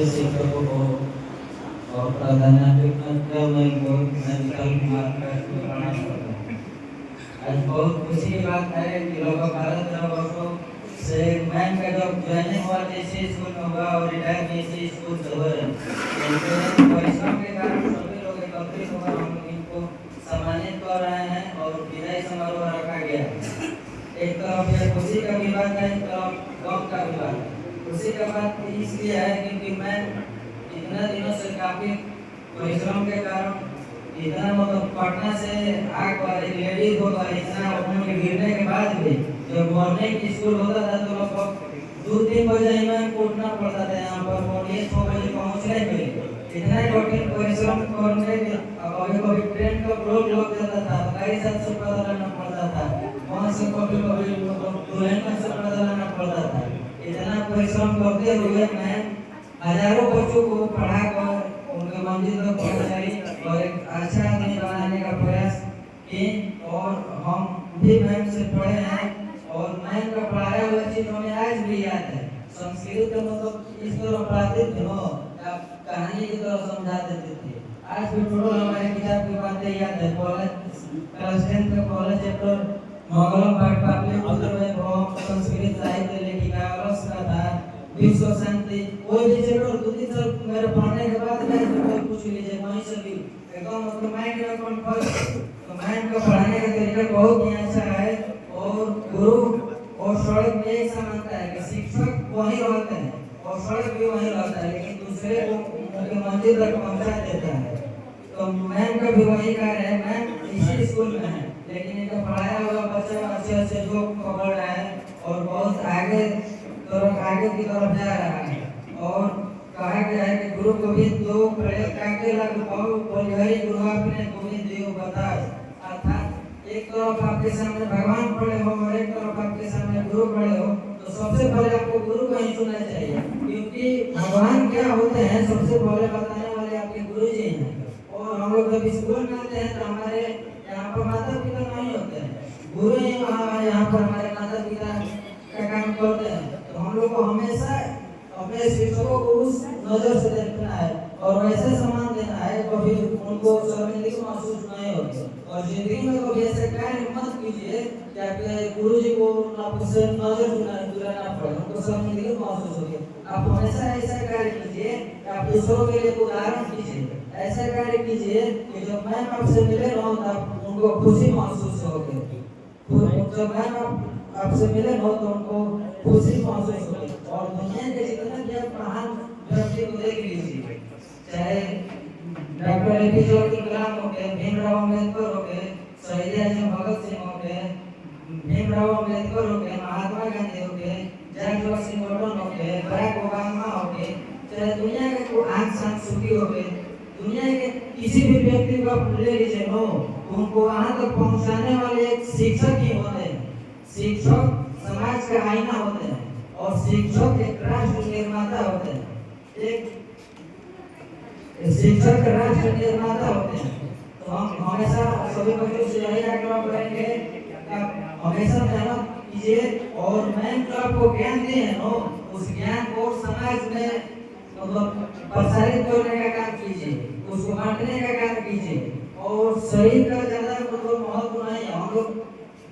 सभी शिक्षकों को और प्राधान्यता मेडिकल आज बहुत खुशी की बात है कि लगभग 12-13 वर्षों से मैम का जब ज्वाइनिंग हुआ इसी स्कूल में हुआ और रिटायर भी इसी स्कूल से हुए हैं। परिश्रम के कारण सभी लोग एकत्रित होकर हम लोग इनको सम्मानित कर रहे हैं और विदाई समारोह रखा गया है। एक तरफ यह खुशी का भी बात है, एक तरफ गम का भी बात है। खुशी का बात इसलिए है क्योंकि मैं इतना दिनों से काफी परिश्रम के कारण इतना मतलब पटना से आकर एक लेडीज होकर इतना उन्होंने गिरने के बाद भी जब मॉर्निंग स्कूल होता था तो लगभग 2-3 बजे में उठना पड़ता था यहाँ पर मॉर्निंग 6 बजे पहुँचने के लिए इतना कठिन परिश्रम करने के कभी कभी ट्रेन का ब्लॉक लग जाता था, गाड़ी से पता लगाना पड़ता था, वहाँ से कभी कभी दुल्हन से पता लगाना पड़ता था। इतना परिश्रम करते हुए मैं हजारों बच्चों को पढ़ाकर उनके मंजिल तक पहुंचाई और एक अच्छा आदमी बनाने का प्रयास की और हम भी मैम से पढ़े हैं और मैम का पढ़ाया हुआ चीज हमें आज भी याद है। संस्कृत का मतलब इस तरह पढ़ाते थे हो, आप कहानी की तरह समझा देते थे। आज भी टोटल हमारे किताब की बातें याद है। कॉलेज क्लास 10 का कॉलेज चैप्टर मंगलम पाठ पाटलिपुत्र में बहुत संस्कृत साहित्य लेखिका रस का था, विश्व शांति कोई भी चैप्टर 2-3 साल मेरे पढ़ने के बाद मैं तो पूछ लीजिए वहीं से भी एकदम मतलब माइंड में कॉन्फर्म तो माइंड को पढ़ाने का तरीका बहुत ही अच्छा है। और गुरु और सड़क में एक समानता है कि शिक्षक वहीं रहते हैं और सड़क भी वहीं रहता है, लेकिन दूसरे को उनके मंजिल तक पहुंचा देता है। तो मैम का भी वही कार्य है। मैम इसी स्कूल में है लेकिन इनका पढ़ाया हुआ बच्चा अच्छे जो पकड़ रहा है और बहुत आगे की तरफ जा रहा है। और कहा गया है कि गुरु गोविंद दो प्रयोग काके लग बहु बोलिहरि गुरु आपने गोविंद देव बताए। अर्थात एक तरफ आपके सामने भगवान खड़े हो और एक तरफ आपके सामने गुरु खड़े हो तो सबसे पहले आपको गुरु को ही सुनना चाहिए, क्योंकि भगवान क्या होते हैं सबसे पहले बताने वाले आपके गुरु जी हैं। और हम लोग जब स्कूल में आते हैं तो हमारे यहाँ पर माता पिता नहीं होते हैं, गुरु ही यहाँ पर हमारे माता पिता का काम करते हैं। तो हम लोग को हमेशा अपने शिक्षकों को उस नजर से देखना है और वैसे सम्मान देना है, कभी उनको शर्मिंदगी महसूस नहीं होगी। और जिंदगी में कभी ऐसे कार्य मत कीजिए कि आपके गुरु जी को आपसे नजर चुराना पड़े, उनको शर्मिंदगी महसूस होगी। आप हमेशा ऐसा कार्य कीजिए कि आप दूसरों के लिए उदाहरण कीजिए, ऐसा कार्य कीजिए कि जब मैम आपसे मिले ना तब उनको खुशी महसूस होगी। जब मैम आपसे मिले हो तो उनको खुशी महसूस होगी। और दुनिया के जितने भी आप महान व्यक्ति को देख लीजिए, चाहे डॉक्टर एपीजे अब्दुल कलाम हो गए, भीमराव अम्बेडकर हो गए, शहीद आजम भगत सिंह हो गए, भीमराव अम्बेडकर हो गए, महात्मा गांधी हो गए, जॉर्ज वॉशिंगटन हो गए, बराक ओबामा हो गए, चाहे दुनिया के कोई आंख सांस सुखी हो गए, दुनिया के किसी भी व्यक्ति को आप ले लीजिए नो उनको वहां तक पहुंचाने वाले एक शिक्षक ही होते हैं। शिक्षक समाज का आईना होते हैं और शिक्षक एक राष्ट्र निर्माता होते हैं। एक शिक्षक राष्ट्र निर्माता होते हैं। तो हम हमेशा सभी बच्चों से यही आग्रह करेंगे हमेशा मेहनत कीजिए और मैम जो आपको ज्ञान दिए हैं उस ज्ञान को समाज में मतलब प्रसारित करने का काम कीजिए, उसको बांटने का काम कीजिए। और शरीर का ज्यादा मतलब महत्व नहीं है, हम लोग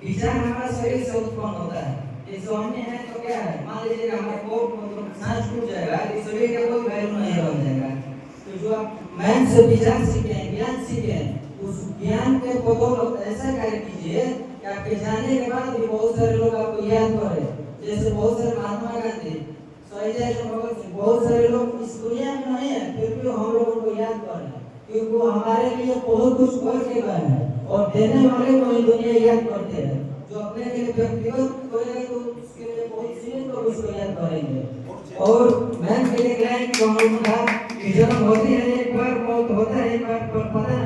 विचार हमारा शरीर से उत्पन्न होता है। इस हमने है तो क्या है, मान लीजिए हमारा कोट मतलब सांस टूट जाएगा तो शरीर का कोई वैल्यू नहीं रह जाएगा। तो जो आप मैम से विचार सीखे, ज्ञान सीखे, उस ज्ञान के बदौलत ऐसा कार्य कीजिए कि आपके जाने के बाद भी बहुत सारे लोग आपको याद करें। जैसे बहुत सारे महात्मा गांधी, शहीद आजम भगत सिंह, बहुत सारे लोग इस दुनिया में नहीं है फिर भी हम लोग उनको याद करें, क्योंकि वो हमारे लिए बहुत कुछ करके गए हैं और देने वाले को ही दुनिया याद करते हैं। जो अपने लिए व्यक्तिगत करेगा तो उसके लिए बहुत सीमित लोग उसको याद करेंगे। और मैम के लिए क्लाइंट को हम कहा कि जन्म होती है एक बार, मौत होता है एक बार, पर पता